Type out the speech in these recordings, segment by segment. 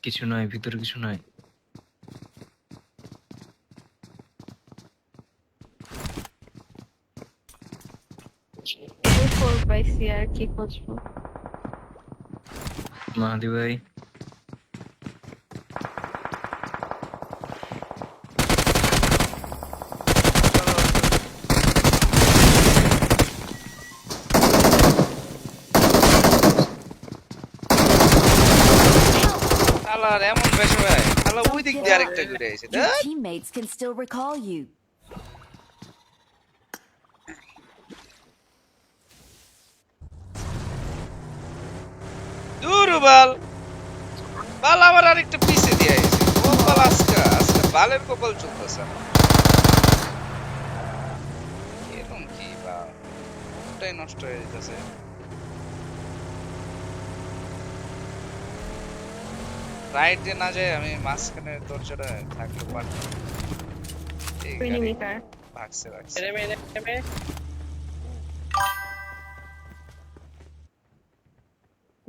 কিছু নয়, ভিতরে কিছু নয়। ফোর পাইছি আর কি খুঁজবো। মাহাদি ভাই আল্লাহর এমন বেশ ভাই, আল্লাহ ওই দিক দিয়ে আরেকটা ঘুরে আইছে। Your teammates can still recall you. দূর বাল, বাল আবার আরেকটা পিছে দিয়ে আইছে। কপাল আজকে বালের কপাল চলতেছে। এরকম কি বা ওটাই নষ্ট হয়ে যাচ্ছে। রাইট দিয়ে না যায়, আমি মাঝখানে দরজাটা থাকলে পারতাম। এই গাড়ি এনিমিকার ভাগছে।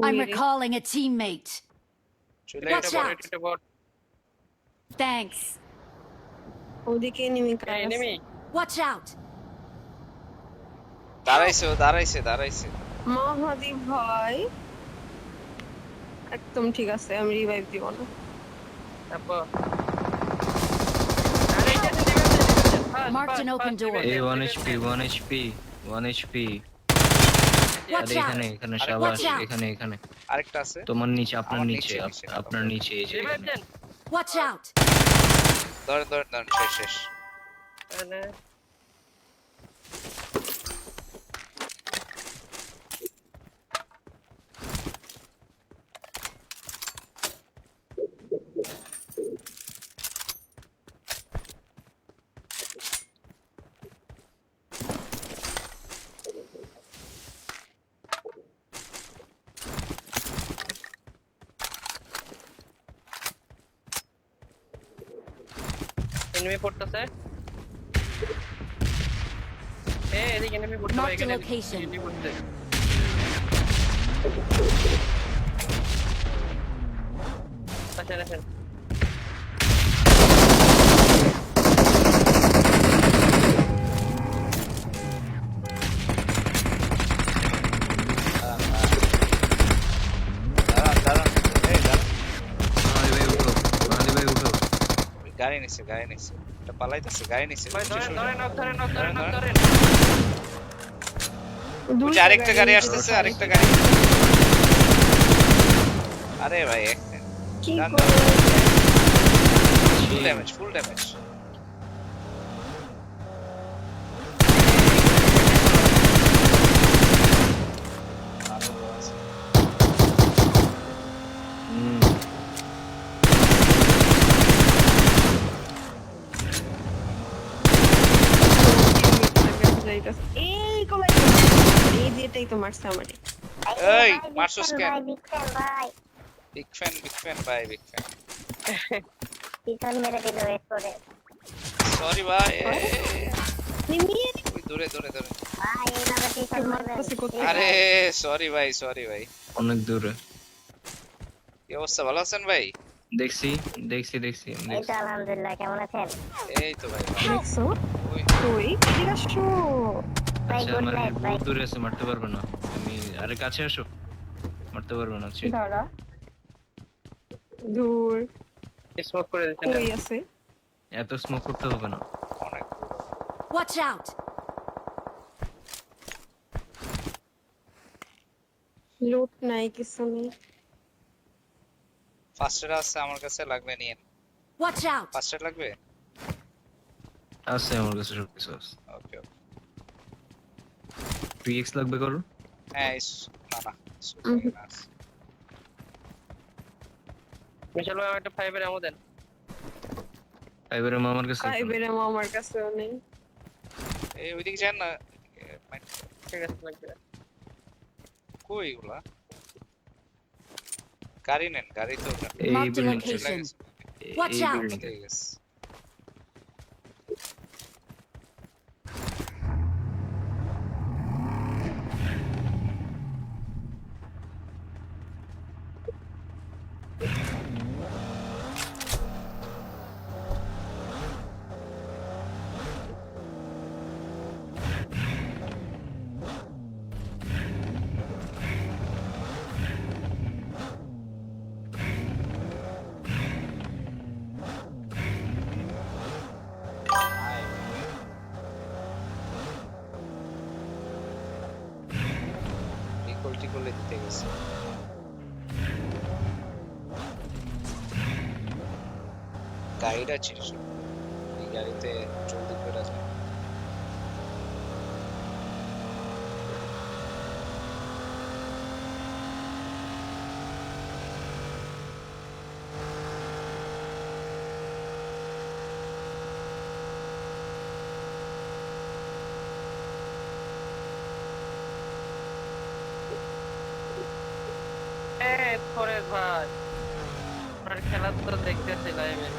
I'm recalling a teammate. চলে Watch out. Thanks. ওদিকে এনিমিকার আছে। Watch out. দাঁড়াইছে। মাহাদি ভাই একদম ঠিক আছে, আমি রিভাইভ দিব না। Marked an open door. এই 1 HP 1 HP 1 HP। Watch আরে out. এখানে শাবাশ, Watch out. এখানে আরেকটা আছে। তোমার নিচে, আপনার আমার নিচে, নিচে। আপনার নিচে এই যে এখানে। Watch out. ধরেন শেষ। এনিমি পড়তেছে। এদিকে এনিমি পড়তে Marked a এখানে location. এনিমি পড়তে। আসেন। দাঁড়ান। এই দাঁড়ান। মাহাদি ভাই উঠো। গাড়ি নিচ্ছে। এটা পালাইতেছে, গাড়ি নিচ্ছে। ভাই ধরেন। ওই যে আরেকটা গাড়ি আসতেছে, আরেকটা গাড়ি। আরে ভাই কি ডান। করে ফুল ড্যামেজ। হুম, যাইতাছে? এই কলাই এই যেটাই তো মারছে আমারে। এই মারছস কেন? বিগ ফ্যান ভাই। পিছন মেরে দিল করে সরি ভাই। নিমিয়ে ওই দূরে। ভাই এইভাবে পিছন মারবেন মারতেছে কোথায়? আরে সরি ভাই। অনেক দূরে কি অবস্থা, ভালো আছেন ভাই? দেখছি। এই তো আলহামদুলিল্লাহ, কেমন আছেন? এই তো ভাই। দেখছো ওই তুই এদিকে আসো। ভাই আচ্ছা গুড মানে নাইট ভাই। বহুত দূরে আছে, মারতে পারবে না। তুমি আরে কাছে আসো, মারতে পারবে না। দাঁড়া দূর স্মোক করে দিচ্ছেন। কই আছে? এত স্মোক করতে হবে না। অনেক Watch out. লুট নাই কিছু নেই। ফার্স্ট এড আছে আমার কাছে, লাগবে নিয়ে। Watch out. ফার্স্ট এড লাগবে? আছে আমার কাছে সবকিছু আছে। ওকে। 3x লাগবে করো। হ্যাঁ না মিশাল ভাই একটা 5 এর আমো দেন। ফাইবারে আমার কাছে আছে। ফাইবের আমার কাছেও নেই। এই ওইদিকে যান না। ঠিক আছে লাগবে। কই এগুলা? গাড়ি নেন, গাড়ি তো এই Marked a building location. Watch out. ঠিক আছে। পিটি করলে দিতে গেছে। গাড়িটা ছিল, এই গাড়িতে জলদি করে যায়। ফরেজ ভাই, আপনার খেলা তো দেখতেছি লাইভে।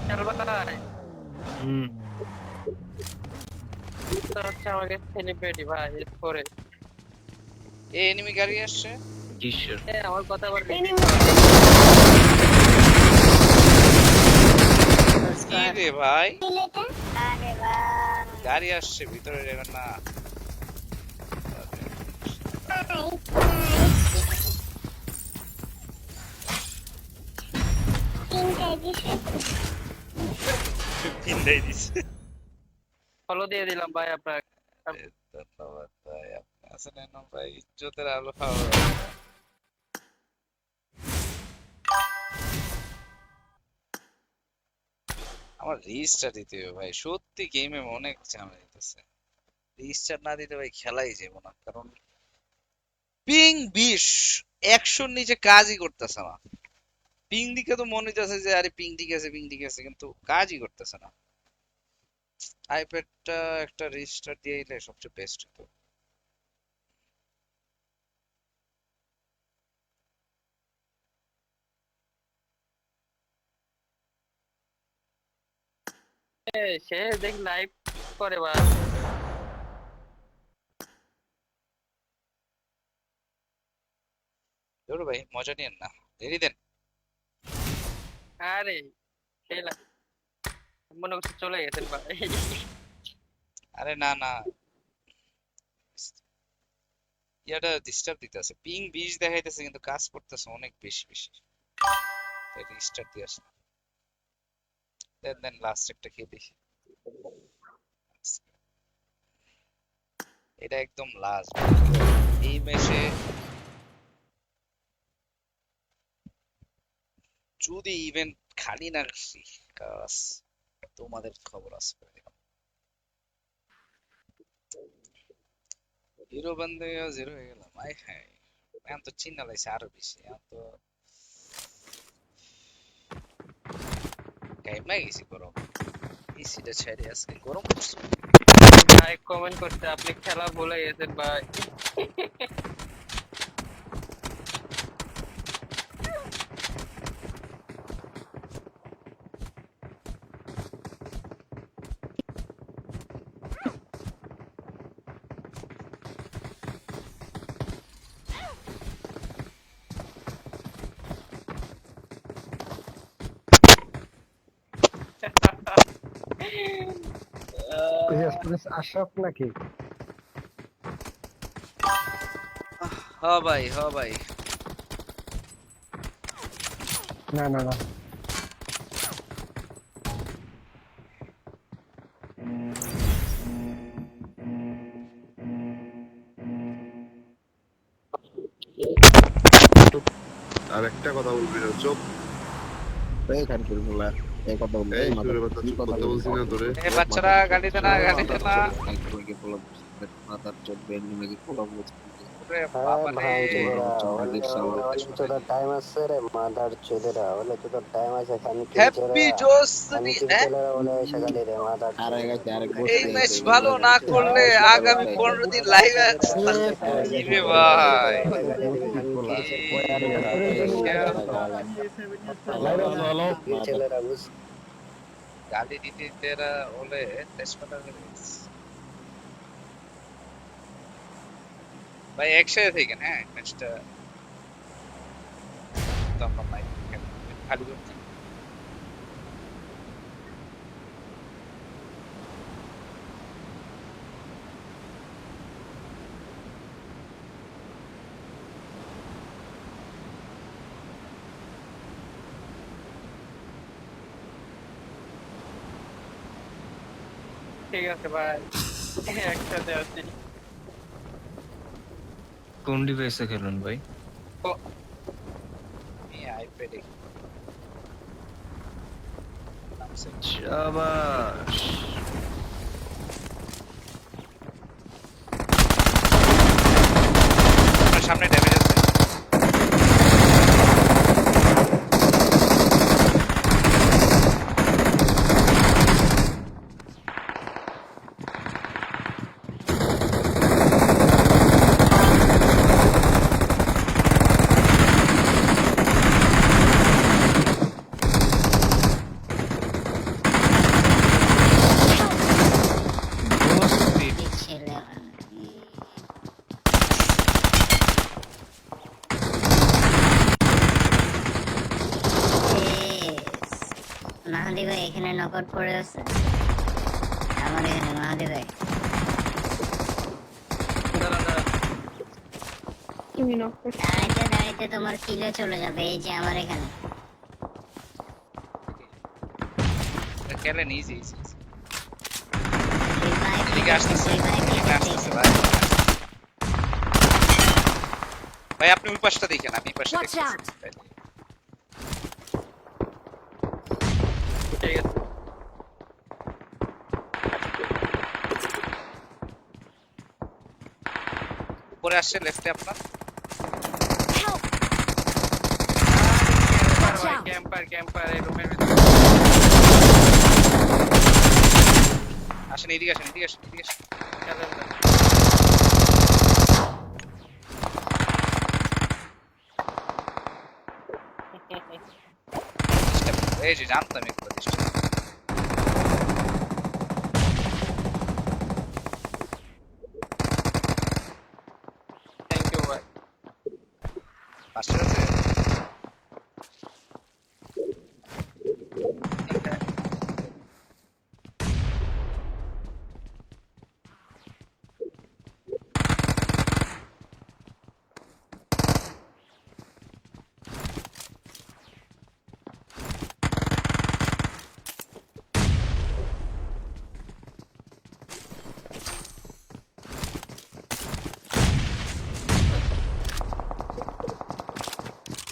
খেলবা ভাই, হুম তো হচ্ছে আমাকে সেলিব্রিটি ভাই করে। এই এনিমি গাড়ি আসছে। জি শিওর। আমার কথা বল। কি রে ভাই, আরে বাহ গাড়ি আসছে, ভিতরে যাবেন না। পিন্দাই দিছে। ফলো দিয়ে দিলাম ভাই আপনার। ধন্যবাদ ভাই, আপনি আছেন না ভাই, ইজ্জতের আলো খাওয়া। আমার রিস্টার্ট দিতে হবে ভাই, সত্যি গেমে অনেক ঝামেলা দিতেছে। রিস্টার্ট না দিতে ভাই খেলাই যাবো না, কারণ পিং 20 100 নিচে কাজই করতেছে না। পিং দিকে তো মনে হইতেছে যে আরে পিং ঠিক আছে, পিং ঠিক আছে, কিন্তু কাজই করতেছে না। আইপ্যাডটা একটা রিস্টার্ট দিয়ে দিলে সবচেয়ে বেস্ট হতো। সে দেখি লাইভ করে ভাই। ধরো ভাই, মজা নিয়েন না, দেরি দেন। আরে সেই মনে করছে চলে গেছেন ভাই। আরে না না, ইয়াটা ডিস্টার্ব দিতেছে, পিং 20 দেখাইতেছে কিন্তু কাজ করতেছে অনেক বেশি বেশি। তাই রিস্টার্ট দিয়ে আসলাম। দেন দেন লাস্ট একটা খেয়ে দেখি। এটা একদম লাস্ট এই ম্যাচে। যদি ইভেন্ট খালি না রাখি, কাজ তোমাদের খবর আছে। হিরো বন্ধে জিরো হয়ে গেলাম, আয় হ্যাঁ। এখন তো চিন্তা লাগছে আরো বেশি, এখন তো গাইমা গেছি গরম। এসিটা ছেড়ে আজকে গরম পড়ছে। ভাই কমেন্ট করতে আপনি খেলা ভুলে গেছেন ভাই। আশরাফ নাকি? হ ভাই, হ ভাই। না না না, আর একটা কথা বলবি না, চুপ। এই সুরে বাচ্চা, চুপ করতে বলছি না তোরে। এ বাচ্চারা গাড়িতে না, গাড়িতে না। ওরে বাবা রে। টাইম আছে রে মাদার চোদেরা, বলে তো তোর টাইম আছে খালি হ্যাপি জোস আমি নি- কি হ্যাঁ? চলে বলে সকালে রে মাদার এই ম্যাচ ভালো না করলে আগামী 15 দিন লাইভ আছে রে ভাই। ছেলেরা বুঝ গালি দিতে তেরা বলে তেজপাতা করে দিস। ভাই একসাথে থাকেন, হ্যাঁ ম্যাচটা তো আমরা মাইক খালি করছি। ঠিক আছে ভাই, একসাথে আছি। কোন ডিভাইসে খেলুন ভাই? আমি আইপ্যাডে নামছে। শাবাশ। আপনার সামনে ড্যামেজ আছে। ছেলে মাহাদি ভাই এখানে নকআউট পড়ে আছে আমার এখানে। মাহাদি ভাই দাঁড়া দাঁড়া, তুমি নক করছো। দাঁড়াইতে দাঁড়াইতে তোমার কিলো চলে যাবে। এই যে আমার এখানে খেলেন ইজি ইজি। revive এদিকে আসতেছে, revive এদিকে আসতেছে ভাই। ভাই আপনি ওই পাশটা দেখেন, আমি এই পাশটা Watch দেখতেছি। ঠিক আছে। উপরে আসছে লেফটে আপনার। Help! ক্যাম্পার Watch ভাই, out! ক্যাম্পার এই রুমের ভিতরে। আসেন এদিকে আসেন, এদিকে আসেন, এদিকে আসেন। খেলেন না। এই যে জানতাম একটু ডিস্টার্ব। থ্যাংক ইউ ভাই। পাশে আছে।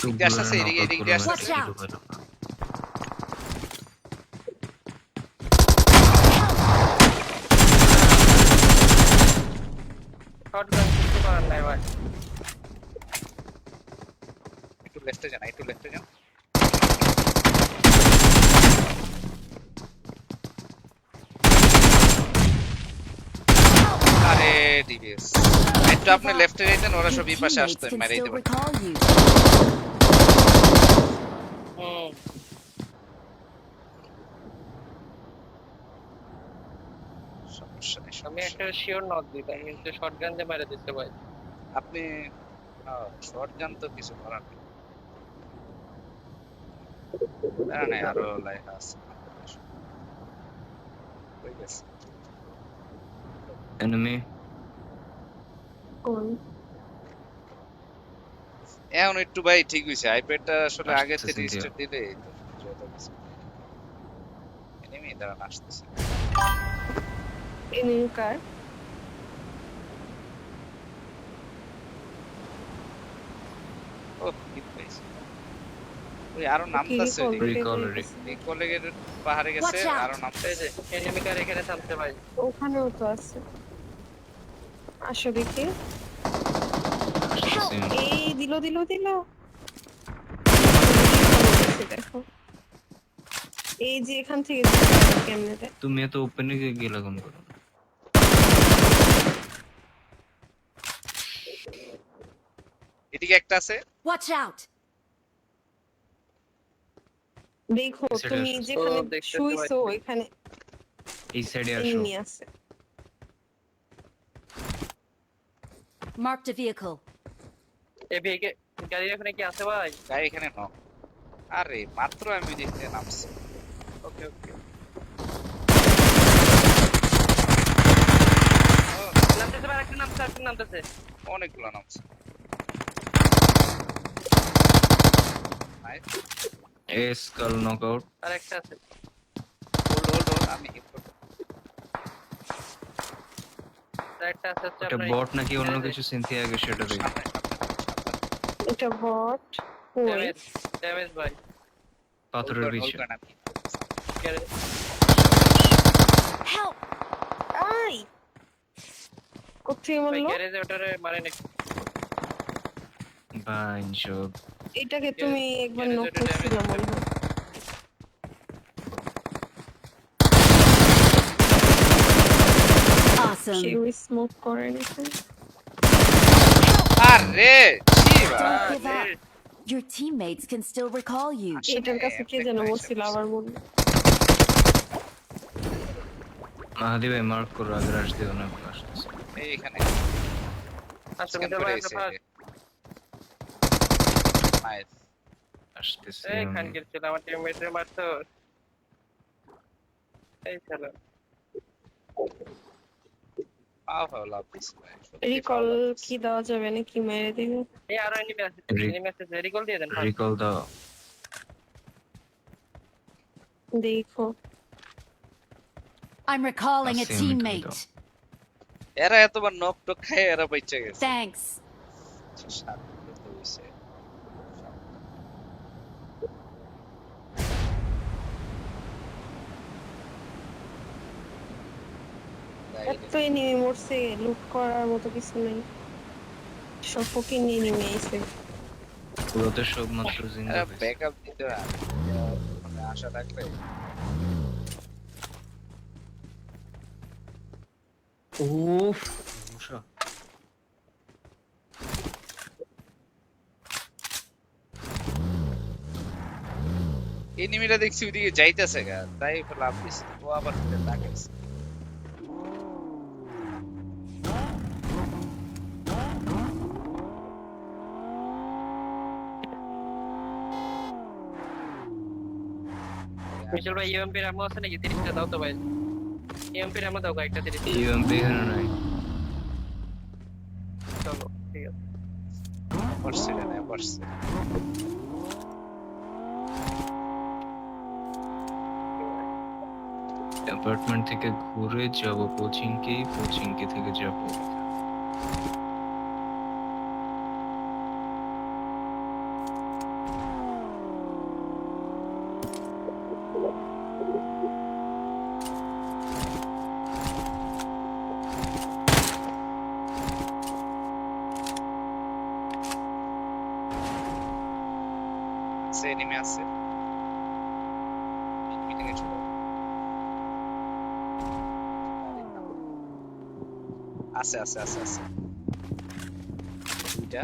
এদিকে আসতেছে, এদিকে এদিকে দিয়ে আসতেছে। Watch out! শটগান কিছু করার নাই ভাই। একটু লেফটে যান, একটু লেফটে যান। আরে ডিবিএস, একটু আপনি লেফটে যেতেন, ওরা সব এই পাশে আসতো, Teammates can মেরেই still দেবেন। recall you. হুম, সমস্যা নেই, আমি সমস্যা একটা শিওর নক দিতাম কিন্তু শটগান দিয়ে মেরে দিতে ভাই। নেই। আপনি শর্ট গান তো কিছু করার নেই। না না আরো লাইন আছে। হয়ে গেছে। এনিমি। কোন? এখন একটু ভাই ঠিক হইছে, আইপ্যাডটা আসলে আগে আসতেছে থেকে video। রিস্টার্ট দিলে যত কিছু এনিমি দ্বারা আসতেছে। এনিমি কার? ও কি পাইছে, ওই আরো নামতাছে কি ওইদিকে। Recall, এই কলেজের পাহাড়ে গেছে, Watch out! আরো নামতে। এই যে এনিমি কার এখানে থামছে ভাই। ওখানেও তো আছে। আসো দেখি। আসতেছে। এই দিল দিল দিল। দেখো এই যে এখান থেকে কেমনে দেয়। তুমি এত ওপেনে গেলে কোন করো? এদিকে একটা আছে। Watch out! দেখো সেটা তুমি আসো। যেখানে ও, দেখতেছি শুইছো ভাই। ওইখানে এই সাইডে আসো। এনিমি আছে। Marked a vehicle. এই ভেগে গাড়ি এখানে কি আছে ভাই? গাই এখানে ন। আরে মাত্র আমি দেখতে নামছি। ওকে ওকে। নামতেছে ভাই, একটা নামতেছে, একটা নামতেছে। অনেকগুলো নামছে। নাইস। Skull knockout. আর একটা আছে। হোল্ড হোল্ড হোল্ড, আমি হিট করতে। একটা আছে হচ্ছে এটা আপনার বট নাকি অন্য কিছু সিনথিয়া আগে সেটা দেখি। এটা বট কই ড্যামেজ ড্যামেজ ভাই পাথরের পিছে। Garage Help! আই কোথায় ভাই মারলো গ্যারেজে ওটারে মারে নাকি বাইনচোদ। এটাকে তুমি একবার গ্যারেজে নক ওটা করছিলে damage মনে হয় Awesome. কেউ স্মোক করে নাকি আরে ছি ভাই Don't give up. Your teammates can still recall you. এটার কাছে কে যেন বলছিল আমার মনে হয়। মাহাদি ভাই মার্ক করো, আগে রাশ দিও না, আসতেছে। এইখানে আচ্ছা স্ক্যান মিডল করে ভাই এসে ফার্স্ট নাইস আসতেছে এই খান গিরছিল আমার টিমমেটরে মারতো এই খেলা পাও পাও লাভ দিস ভাই রিকল কি দেওয়া যাবে নাকি মেরে দিবে এই আরো এনিমি আছে রিকল দিয়ে দেন রিকল দাও। দেখো I'm recalling a Awesome, teammate. এরা এতবার নক টক খায় এরা বাইচা গেছে Thanks. শান্তি তো হইছে এত এনিমি মরছে লুট করার মতো কিছু নেই সব ফকিং এনিমি আইছে পুরোতে সব মাত্র জিন্দা এরা হয়েছে। ব্যাকআপ দিতে হয় মানে আশা রাখলে উফ মশা। এনিমিটা দেখছি ওইদিকে যাইতেছে গা তাই লাভ দিস ও আবার ফিরে লাগাইছে মিশল ভাই ইউএমপি এর আমো আছে নাকি 30টা দাও তো ভাই ইউএমপি এর আমো দাও কয়েকটা 30 ইউএমপি এখানে নাই। চলো ঠিক আছে পড়ছে না পড়ছে অ্যাপার্টমেন্ট থেকে ঘুরে যাব কোচিংকে, কোচিংকে থেকে যাব সে এনিমি আছে মিটিং এ চলো আছে আছে আছে আছে দুইটা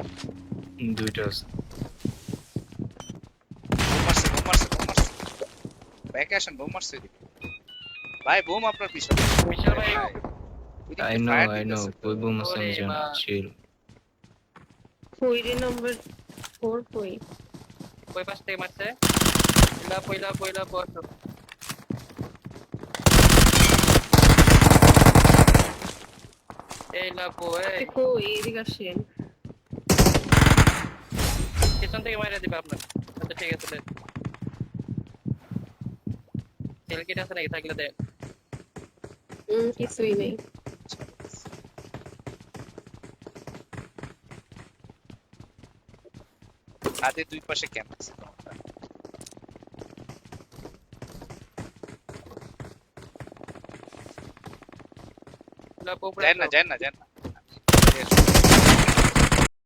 দুইটা আছে। বোম মারছে ব্যাক আসেন বোম মারছে ওইদিকে ভাই বোম আপনার পিছনে মিশল ভাই আই নো কই বুম আছে আমি জানি, চিল। কইরে নাম্বার 4 কই কই পাশ থেকে মারছে পয়লা বসো এই লাপো এই কই এদিকে আসেন পিছন থেকে মাইরা দিবে আপনার আচ্ছা ঠিক আছে দেন তেল কিট আছে নাকি থাকলে দেন কিছুই নেই হাতে দুই পাশে ক্যাম্প আছে লাপো যান না